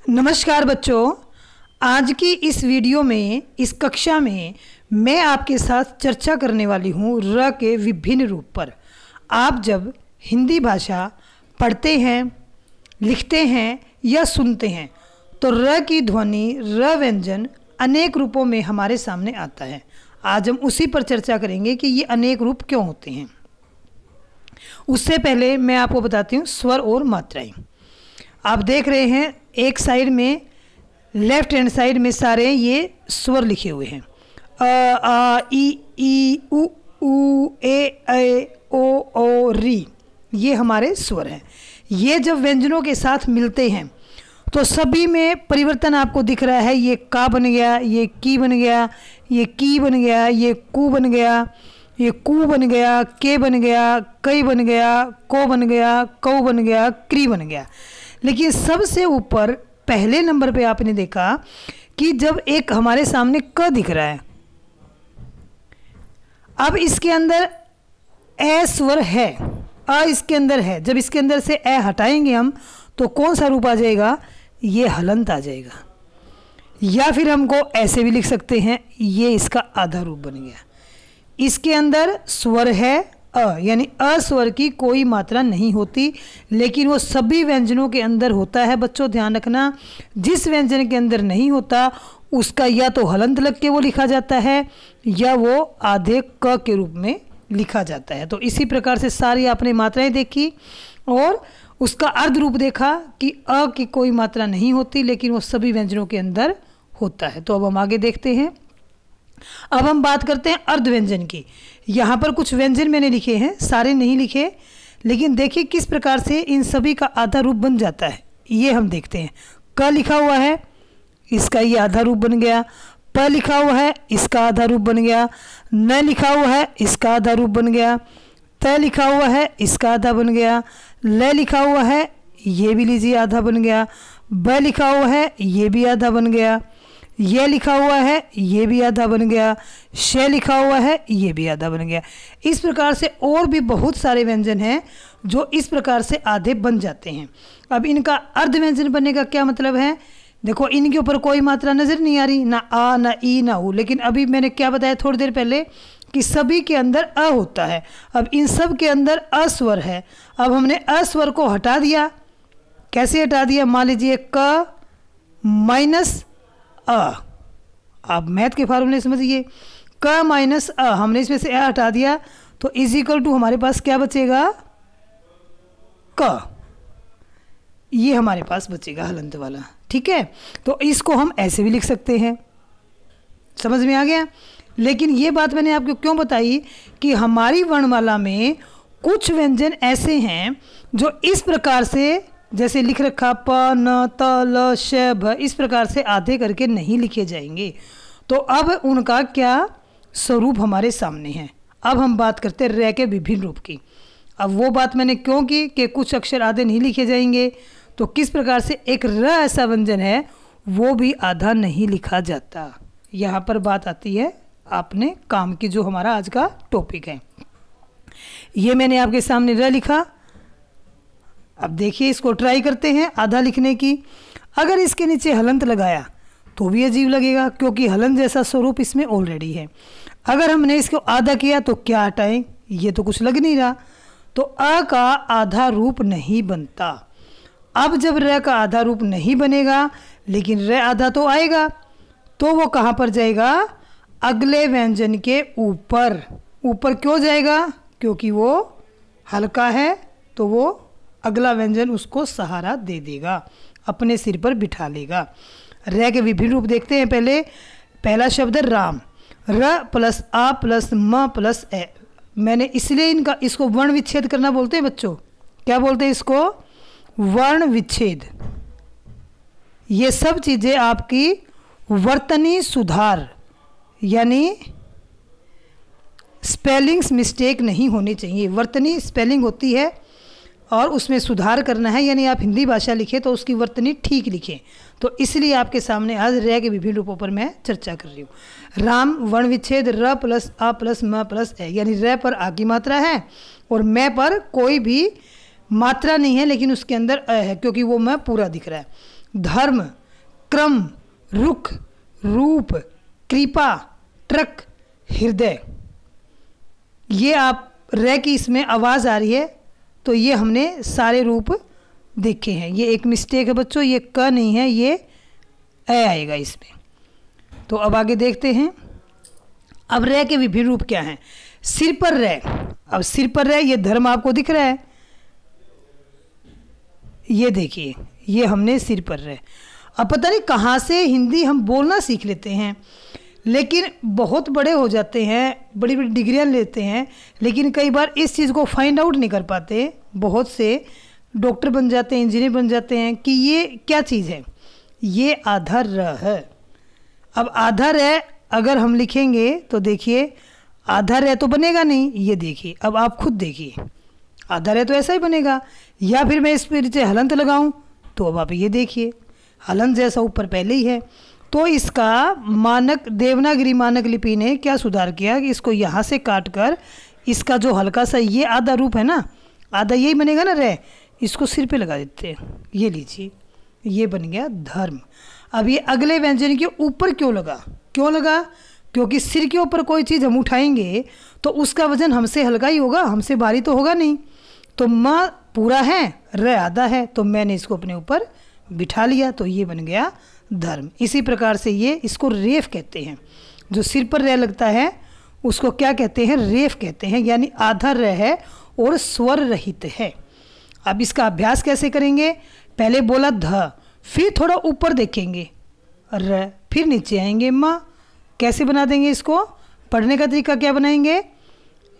नमस्कार बच्चों, आज की इस वीडियो में इस कक्षा में मैं आपके साथ चर्चा करने वाली हूँ र के विभिन्न रूप पर। आप जब हिंदी भाषा पढ़ते हैं, लिखते हैं या सुनते हैं तो र की ध्वनि र व्यंजन अनेक रूपों में हमारे सामने आता है। आज हम उसी पर चर्चा करेंगे कि ये अनेक रूप क्यों होते हैं। उससे पहले मैं आपको बताती हूँ स्वर और मात्राएं। आप देख रहे हैं एक साइड में लेफ्ट हैंड साइड में सारे ये स्वर लिखे हुए हैं। अ आ ई उ ऊ ए ओ री, ये हमारे स्वर हैं। ये जब व्यंजनों के साथ मिलते हैं तो सभी में परिवर्तन आपको दिख रहा है। ये का बन गया, ये की बन गया, ये की बन गया, ये कू बन गया, ये कू बन गया, के बन गया, कई बन गया, को बन गया, कौ बन गया, क्री बन गया। लेकिन सबसे ऊपर पहले नंबर पे आपने देखा कि जब एक हमारे सामने क दिख रहा है, अब इसके अंदर ए स्वर है, अ इसके अंदर है। जब इसके अंदर से ए हटाएंगे हम तो कौन सा रूप आ जाएगा? ये हलंत आ जाएगा। या फिर हमको ऐसे भी लिख सकते हैं, ये इसका आधा रूप बन गया। इसके अंदर स्वर है अ, यानी अ स्वर की कोई मात्रा नहीं होती, लेकिन वो सभी व्यंजनों के अंदर होता है। बच्चों ध्यान रखना, जिस व्यंजन के अंदर नहीं होता उसका या तो हलंत लग के वो लिखा जाता है या वो आधे क के रूप में लिखा जाता है। तो इसी प्रकार से सारी आपने मात्राएं देखी और उसका अर्ध रूप देखा कि अ की कोई मात्रा नहीं होती, लेकिन वो सभी व्यंजनों के अंदर होता है। तो अब हम आगे देखते हैं। अब हम बात करते हैं अर्ध व्यंजन की। यहाँ पर कुछ व्यंजन मैंने लिखे हैं, सारे नहीं लिखे, लेकिन देखिए किस प्रकार से इन सभी का आधा रूप बन जाता है। ये हम देखते हैं। क लिखा हुआ है, इसका ये आधा रूप बन गया। प लिखा हुआ है, इसका आधा रूप बन गया। न लिखा हुआ है, इसका आधा रूप बन गया। त लिखा हुआ है, इसका आधा बन गया। ल लिखा हुआ है, ये भी लीजिए आधा बन गया। ब लिखा हुआ है, ये भी आधा बन गया। ये लिखा हुआ है, ये भी आधा बन गया। श लिखा हुआ है, ये भी आधा बन गया। इस प्रकार से और भी बहुत सारे व्यंजन हैं जो इस प्रकार से आधे बन जाते हैं। अब इनका अर्ध व्यंजन बनने का क्या मतलब है? देखो, इनके ऊपर कोई मात्रा नज़र नहीं आ रही, ना आ ना ई ना ऊ, लेकिन अभी मैंने क्या बताया थोड़ी देर पहले कि सभी के अंदर अ होता है। अब इन सब के अंदर अ स्वर है। अब हमने अ स्वर को हटा दिया। कैसे हटा दिया? मान लीजिए क माइनस अ। आप मैथ के फार्मूले समझिए। क माइनस अ, हमने इसमें से अ हटा दिया तो इज इक्वल टू हमारे पास क्या बचेगा? क। ये हमारे पास बचेगा हलंत वाला। ठीक है, तो इसको हम ऐसे भी लिख सकते हैं। समझ में आ गया? लेकिन ये बात मैंने आपको क्यों बताई कि हमारी वर्णमाला में कुछ व्यंजन ऐसे हैं जो इस प्रकार से, जैसे लिख रखा प न त ल श भ, इस प्रकार से आधे करके नहीं लिखे जाएंगे। तो अब उनका क्या स्वरूप हमारे सामने है। अब हम बात करते हैं र के विभिन्न रूप की। अब वो बात मैंने क्यों की कि कुछ अक्षर आधे नहीं लिखे जाएंगे, तो किस प्रकार से एक र ऐसा व्यंजन है वो भी आधा नहीं लिखा जाता। यहाँ पर बात आती है आपने काम की, जो हमारा आज का टॉपिक है। ये मैंने आपके सामने र लिखा। अब देखिए, इसको ट्राई करते हैं आधा लिखने की। अगर इसके नीचे हलंत लगाया तो भी अजीब लगेगा, क्योंकि हलंत जैसा स्वरूप इसमें ऑलरेडी है। अगर हमने इसको आधा किया तो क्या हटाएं? ये तो कुछ लग नहीं रहा, तो अ का आधा रूप नहीं बनता। अब जब र का आधा रूप नहीं बनेगा लेकिन र आधा तो आएगा, तो वो कहाँ पर जाएगा? अगले व्यंजन के ऊपर। ऊपर क्यों जाएगा? क्योंकि वो हल्का है, तो वो अगला व्यंजन उसको सहारा दे देगा, अपने सिर पर बिठा लेगा। र के विभिन्न रूप देखते हैं। पहला शब्द है राम। र प्लस आ प्लस म प्लस ए। मैंने इसलिए इसको वर्ण विच्छेद करना बोलते हैं बच्चों। क्या बोलते हैं इसको? वर्ण विच्छेद। ये सब चीज़ें आपकी वर्तनी सुधार, यानी स्पेलिंग्स मिस्टेक नहीं होनी चाहिए। वर्तनी स्पेलिंग होती है और उसमें सुधार करना है, यानी आप हिंदी भाषा लिखें तो उसकी वर्तनी ठीक लिखें। तो इसलिए आपके सामने आज र के विभिन्न रूपों पर मैं चर्चा कर रही हूँ। राम वर्ण विच्छेद र प्लस आ प्लस म प्लस ए, यानी र पर आ की मात्रा है और मैं पर कोई भी मात्रा नहीं है लेकिन उसके अंदर अ है, क्योंकि वो मैं पूरा दिख रहा है। धर्म, क्रम, रुख, रूप, कृपा, ट्रक, हृदय। ये आप रे की इसमें आवाज़ आ रही है, तो ये हमने सारे रूप देखे हैं। ये एक मिस्टेक है बच्चों, ये क नहीं है, ये ए आएगा इसमें। तो अब आगे देखते हैं। अब रे के विभिन्न रूप क्या हैं। सिर पर रे, अब सिर पर रे, ये धर्म आपको दिख रहा है, ये देखिए, ये हमने सिर पर रे। अब पता नहीं कहाँ से हिंदी हम बोलना सीख लेते हैं, लेकिन बहुत बड़े हो जाते हैं, बड़ी बड़ी डिग्रियां लेते हैं, लेकिन कई बार इस चीज़ को फाइंड आउट नहीं कर पाते। बहुत से डॉक्टर बन जाते हैं, इंजीनियर बन जाते हैं कि ये क्या चीज़ है। ये आधा र है। अब आधा र अगर हम लिखेंगे तो देखिए आधा र तो बनेगा नहीं, ये देखिए, अब आप खुद देखिए, आधा र तो ऐसा ही बनेगा। या फिर मैं इस पर नीचे हलंत लगाऊं तो अब आप ये देखिए, हलंत जैसा ऊपर पहले ही है। तो इसका मानक देवनागरी मानक लिपि ने क्या सुधार किया कि इसको यहाँ से काट कर इसका जो हल्का सा ये आधा रूप है ना, आधा यही बनेगा ना रे, इसको सिर पे लगा देते हैं। ये लीजिए, ये बन गया धर्म। अब ये अगले व्यंजन के ऊपर क्यों लगा, क्यों लगा? क्योंकि सिर के ऊपर कोई चीज़ हम उठाएंगे तो उसका वजन हमसे हल्का ही होगा, हमसे भारी तो होगा नहीं। तो म पूरा है, र आधा है, तो मैंने इसको अपने ऊपर बिठा लिया, तो ये बन गया धर्म। इसी प्रकार से ये इसको रेफ कहते हैं। जो सिर पर रह लगता है उसको क्या कहते हैं? रेफ कहते हैं, यानी आधा र है और स्वर रहित है। अब इसका अभ्यास कैसे करेंगे? पहले बोला ध, फिर थोड़ा ऊपर देखेंगे र, फिर नीचे आएंगे म। कैसे बना देंगे इसको? पढ़ने का तरीका क्या बनाएंगे?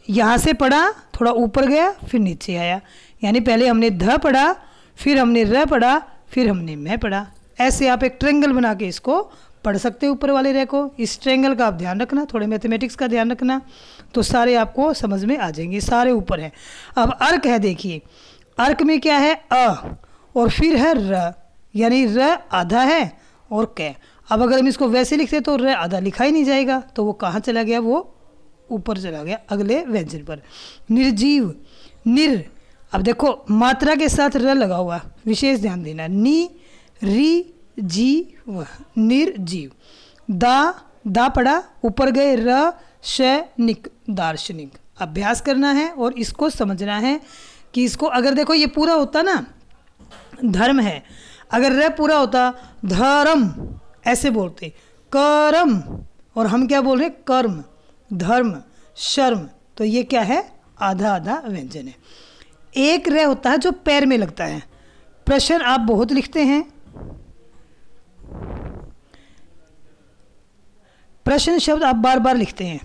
यहाँ से पढ़ा, थोड़ा ऊपर गया, फिर नीचे आया, यानी पहले हमने ध पढ़ा, फिर हमने र पढ़ा, फिर हमने मैं पढ़ा। ऐसे आप एक ट्रायंगल बना के इसको पढ़ सकते हो ऊपर वाले रे को। इस ट्रायंगल का आप ध्यान रखना, थोड़े मैथमेटिक्स का ध्यान रखना, तो सारे आपको समझ में आ जाएंगे। सारे ऊपर हैं। अब अर्क है, देखिए अर्क में क्या है? अ और फिर है र, यानी र आधा है और क। अब अगर हम इसको वैसे लिखते तो र आधा लिखा ही नहीं जाएगा, तो वो कहाँ चला गया? वो ऊपर चला गया अगले व्यंजन पर। निर्जीव, निर, अब देखो मात्रा के साथ र लगा हुआ, विशेष ध्यान देना। नी, री, जी, व, निर्जीव। दा पड़ा, ऊपर गए र, श, निक, दार्शनिक। अभ्यास करना है और इसको समझना है कि इसको अगर देखो ये पूरा होता ना, धर्म है, अगर र पूरा होता धर्म ऐसे बोलते, करम, और हम क्या बोल रहे? कर्म, धर्म, शर्म। तो ये क्या है? आधा आधा व्यंजन है। एक र होता है जो पैर में लगता है। प्रश्न आप बहुत लिखते हैं, प्रश्न शब्द आप बार बार लिखते हैं,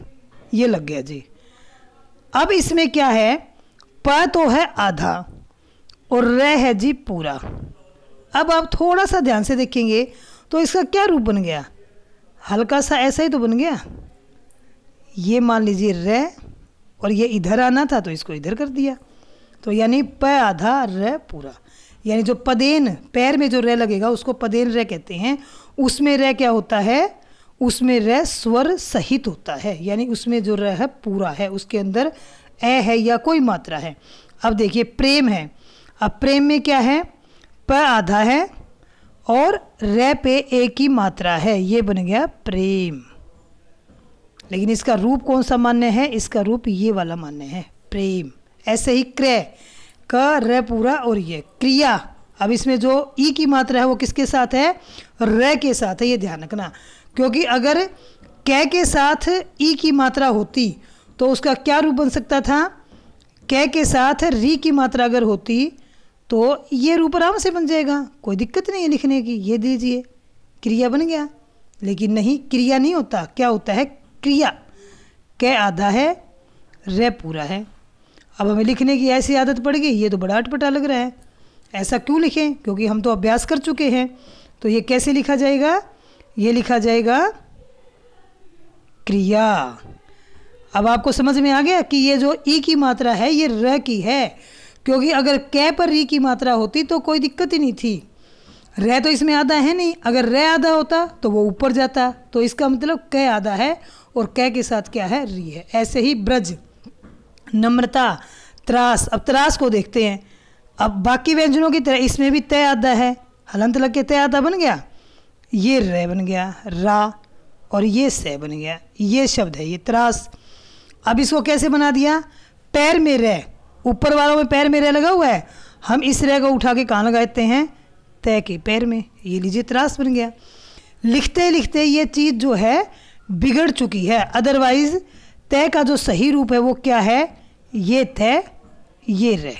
ये लग गया जी। अब इसमें क्या है? प तो है आधा और र है जी पूरा। अब आप थोड़ा सा ध्यान से देखेंगे तो इसका क्या रूप बन गया? हल्का सा ऐसा ही तो बन गया। ये मान लीजिए र, और ये इधर आना था तो इसको इधर कर दिया, तो यानी प आधा र पूरा। यानी जो पदेन, पैर में जो र लगेगा उसको पदेन र कहते हैं। उसमें र क्या होता है? उसमें र स्वर सहित होता है, यानी उसमें जो र है पूरा है, उसके अंदर ए है या कोई मात्रा है। अब देखिए प्रेम है। अब प्रेम में क्या है? प आधा है और र पे एक ही मात्रा है, ये बन गया प्रेम। लेकिन इसका रूप कौन सा मान्य है? इसका रूप ये वाला मान्य है, प्रेम। ऐसे ही क्रय, क र पूरा और ये क्रिया। अब इसमें जो ई की मात्रा है वो किसके साथ है? र के साथ है, ये ध्यान रखना। क्योंकि अगर कै के साथ ई की मात्रा होती तो उसका क्या रूप बन सकता था? कै के साथ री की मात्रा अगर होती तो ये रूप आराम से बन जाएगा, कोई दिक्कत नहीं है लिखने की। ये दीजिए, क्रिया बन गया। लेकिन नहीं, क्रिया नहीं होता, क्या होता है? क्रिया। कै आधा है, र पूरा है। अब हमें लिखने की ऐसी आदत पड़ गई, ये तो बड़ा अटपटा लग रहा है। ऐसा क्यों लिखें? क्योंकि हम तो अभ्यास कर चुके हैं। तो ये कैसे लिखा जाएगा? ये लिखा जाएगा क्रिया। अब आपको समझ में आ गया कि ये जो ई की मात्रा है ये र की है, क्योंकि अगर कै पर री की मात्रा होती तो कोई दिक्कत ही नहीं थी। र तो इसमें आधा है नहीं, अगर र आधा होता तो वो ऊपर जाता, तो इसका मतलब कै आधा है और कै के साथ क्या है? री है। ऐसे ही ब्रज, नम्रता, त्रास। अब त्रास को देखते हैं। अब बाकी व्यंजनों की तरह इसमें भी तय आधा है, हलंत लग के तय आधा बन गया, ये रे बन गया रा, और ये से बन गया, ये शब्द है ये त्रास। अब इसको कैसे बना दिया, पैर में रे, ऊपर वालों में पैर में रे लगा हुआ है, हम इस रे को उठा के कहाँ लगाते हैं, तय के पैर में, ये लीजिए त्रास बन गया। लिखते लिखते ये चीज़ जो है बिगड़ चुकी है, अदरवाइज तय का जो सही रूप है वो क्या है, ये तय ये रे।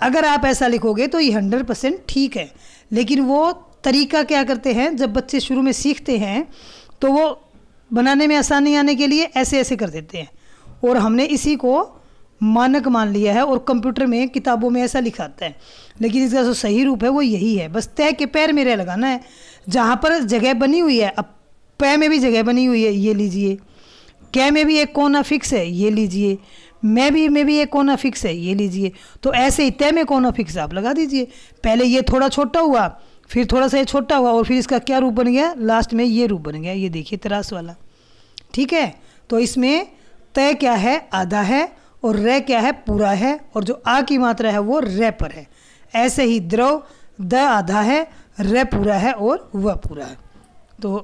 अगर आप ऐसा लिखोगे तो ये 100% ठीक है, लेकिन वो तरीका क्या करते हैं, जब बच्चे शुरू में सीखते हैं तो वो बनाने में आसानी आने के लिए ऐसे ऐसे कर देते हैं, और हमने इसी को मानक मान लिया है और कंप्यूटर में किताबों में ऐसा लिखाता है, लेकिन इसका जो सही रूप है वो यही है। बस तय के पैर में रे लगाना है, जहाँ पर जगह बनी हुई है, अब पै में भी जगह बनी हुई है, ये लीजिए, कै में भी एक कोना फिक्स है, ये लीजिए, में भी एक कोना फिक्स है, ये लीजिए। तो ऐसे ही तय में कोना फिक्स आप लगा दीजिए, पहले ये थोड़ा छोटा हुआ, फिर थोड़ा सा ये छोटा हुआ, और फिर इसका क्या रूप बन गया, लास्ट में ये रूप बन गया, ये देखिए त्रास वाला। ठीक है, तो इसमें तय क्या है, आधा है, और रे क्या है, पूरा है, और जो आ की मात्रा है वो रे पर है। ऐसे ही द्रव द आधा है, रे पूरा है और वह पूरा है। तो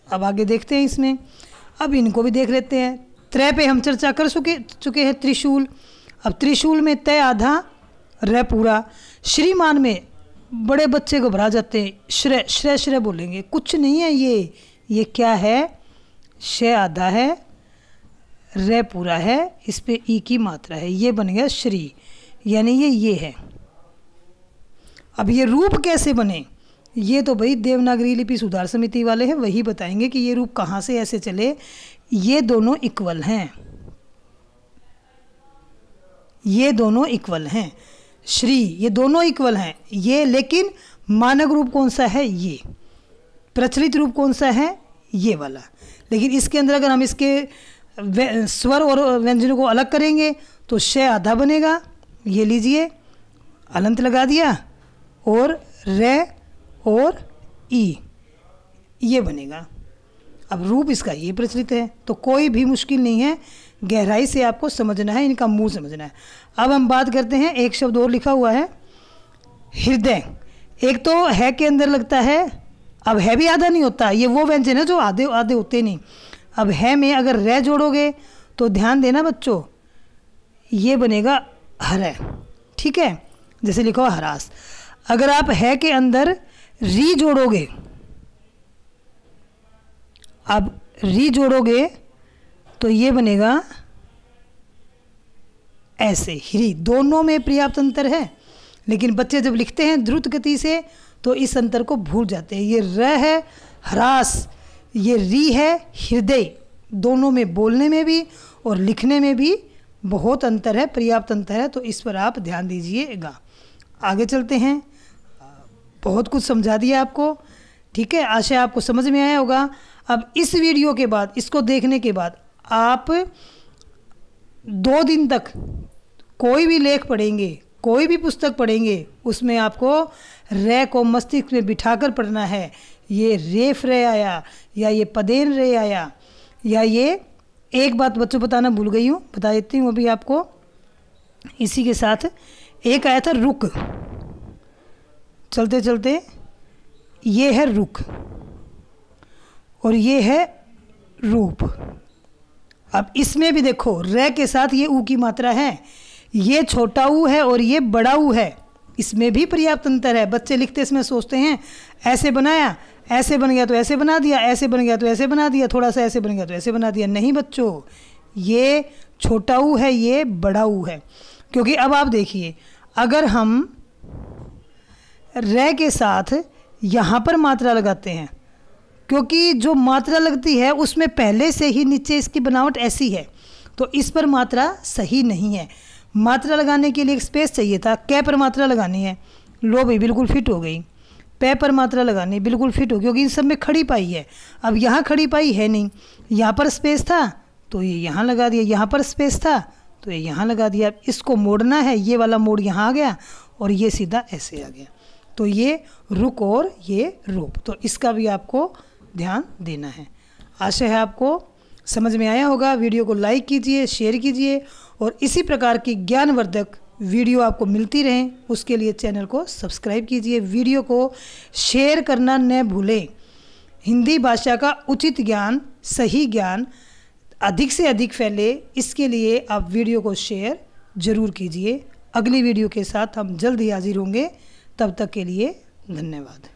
अब आगे देखते हैं इसमें, अब इनको भी देख लेते हैं। त्रय पे हम चर्चा कर चुके हैं, त्रिशूल। अब त्रिशूल में तय आधा रे पूरा। श्रीमान में बड़े बच्चे घबरा जाते हैं, श्रय श्रय श्रय बोलेंगे, कुछ नहीं है ये क्या है, श आधा है, रे पूरा है, इस पे ई की मात्रा है, ये बन गया श्री, यानी ये है। अब ये रूप कैसे बने, ये तो भाई देवनागरी लिपि सुधार समिति वाले हैं, वही बताएंगे कि ये रूप कहाँ से ऐसे चले। ये दोनों इक्वल हैं, ये दोनों इक्वल हैं, श्री ये दोनों इक्वल हैं, ये लेकिन मानक रूप कौन सा है, ये प्रचलित रूप कौन सा है, ये वाला। लेकिन इसके अंदर अगर हम इसके स्वर और व्यंजनों को अलग करेंगे तो श आधा बनेगा, ये लीजिए अलंत लगा दिया, और रे और ई ये बनेगा। अब रूप इसका ये प्रचलित है, तो कोई भी मुश्किल नहीं है, गहराई से आपको समझना है, इनका मूल समझना है। अब हम बात करते हैं, एक शब्द और लिखा हुआ है हृदय। एक तो है के अंदर लगता है, अब है भी आधा नहीं होता, ये वो व्यंजन है जो आधे आधे होते नहीं। अब है में अगर रे जोड़ोगे तो ध्यान देना बच्चों, ये बनेगा हर, ठीक है, जैसे लिखा हुआ हरास। अगर आप है के अंदर री जोड़ोगे, अब री जोड़ोगे तो ये बनेगा ऐसे ह्री। दोनों में पर्याप्त अंतर है, लेकिन बच्चे जब लिखते हैं द्रुत गति से तो इस अंतर को भूल जाते हैं। ये र है ह्रास, ये री है हृदय। दोनों में बोलने में भी और लिखने में भी बहुत अंतर है, पर्याप्त अंतर है, तो इस पर आप ध्यान दीजिएगा। आगे चलते हैं, बहुत कुछ समझा दिया आपको, ठीक है, आशा आपको समझ में आया होगा। अब इस वीडियो के बाद, इसको देखने के बाद आप 2 दिन तक कोई भी लेख पढ़ेंगे, कोई भी पुस्तक पढ़ेंगे, उसमें आपको रे को मस्तिष्क में बिठाकर पढ़ना है। ये रेफ रे आया, या ये पदेन रे आया, या ये एक बात बच्चों बताना भूल गई हूँ, बता देती हूँ अभी आपको। इसी के साथ एक आया था रुक, चलते चलते ये है रुक, और ये है रूप। अब इसमें भी देखो रे के साथ ये ऊ की मात्रा है, ये छोटा ऊ है और ये बड़ा ऊ है, इसमें भी पर्याप्त अंतर है। बच्चे लिखते इसमें सोचते हैं ऐसे बनाया, ऐसे बन गया तो ऐसे बना दिया, ऐसे बन गया तो ऐसे बना दिया, थोड़ा सा ऐसे बन गया तो ऐसे बना दिया। नहीं बच्चों, ये छोटा ऊ है, ये बड़ा ऊ है। क्योंकि अब आप देखिए, अगर हम रे के साथ यहाँ पर मात्रा लगाते हैं, क्योंकि जो मात्रा लगती है उसमें पहले से ही नीचे इसकी बनावट ऐसी है, तो इस पर मात्रा सही नहीं है। मात्रा लगाने के लिए एक स्पेस चाहिए था, कै पर मात्रा लगानी है, लो भाई बिल्कुल फिट हो गई। पै पर मात्रा लगानी बिल्कुल फिट हो, क्योंकि इन सब में खड़ी पाई है। अब यहाँ खड़ी पाई है नहीं, यहाँ पर स्पेस था तो ये यहाँ लगा दिया, यहाँ पर स्पेस था तो ये यहाँ लगा दिया। इसको मोड़ना है, ये वाला मोड़ यहाँ आ गया और ये सीधा ऐसे आ गया। तो ये रुक और ये रूप, तो इसका भी आपको ध्यान देना है। आशा है आपको समझ में आया होगा। वीडियो को लाइक कीजिए, शेयर कीजिए, और इसी प्रकार की ज्ञानवर्धक वीडियो आपको मिलती रहें उसके लिए चैनल को सब्सक्राइब कीजिए। वीडियो को शेयर करना न भूलें। हिंदी भाषा का उचित ज्ञान, सही ज्ञान अधिक से अधिक फैले, इसके लिए आप वीडियो को शेयर ज़रूर कीजिए। अगली वीडियो के साथ हम जल्द ही हाजिर होंगे। तब तक के लिए धन्यवाद।